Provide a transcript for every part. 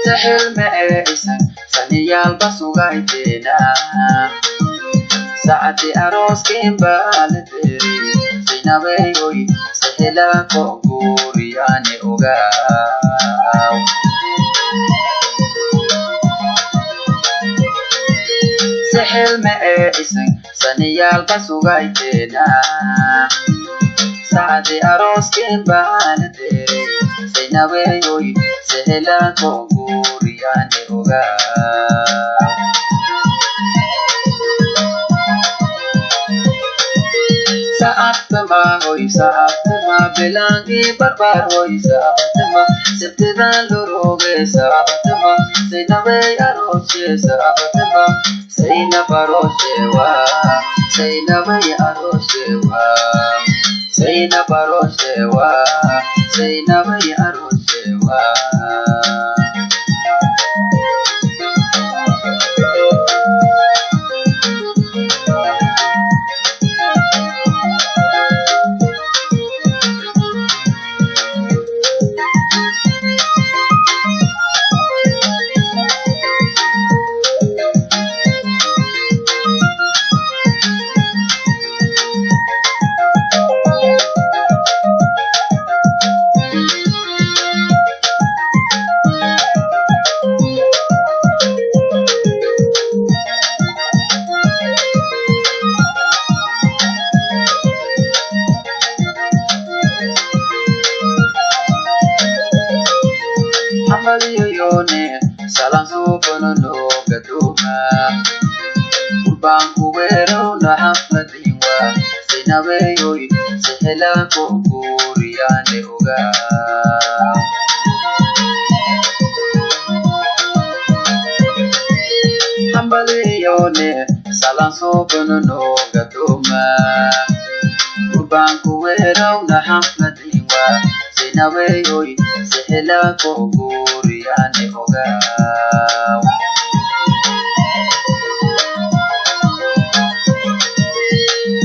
سحر معيسن سنيال بسوغايتنا ساعتي أروس كيم بالدري سيناوي سهلا كوغورياني أوغاو سحر معيسن سنيال بسوغايتنا ساعتي أروس كيم بالدري سيناوي سهلا كوغورياني أوغاو Saatma hoy saatma belangi barbar hoy saatma septida loroge saatma seinawe aroshe saatma seina paroshe wa seinawe aroshe wa seina paroshe wa seinawe aroshe wa Yone salanso kono gaduma Urban kuwero na hafladingwa Sinawe yoy sehela koguriane uga Hambali yone salanso kono gaduma Urban kuwero na hafladingwa Sinawe yoy sehela koguriane uga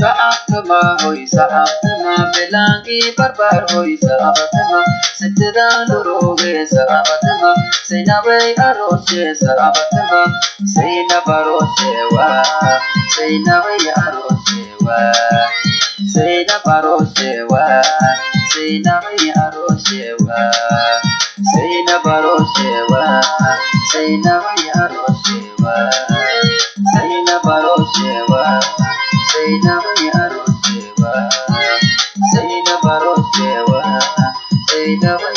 Saatma hoy saatma belangi barbar hoy saatma setda loroge saatma seinawe aroshe saatma seina paroshe wa seinawe aroshe wa seina paroshe wa seinawe aroshe wa seina paroshe wa seinawe aroshe wa seina paroshe wa seinawe aroshe wa seina paroshe wa seinawe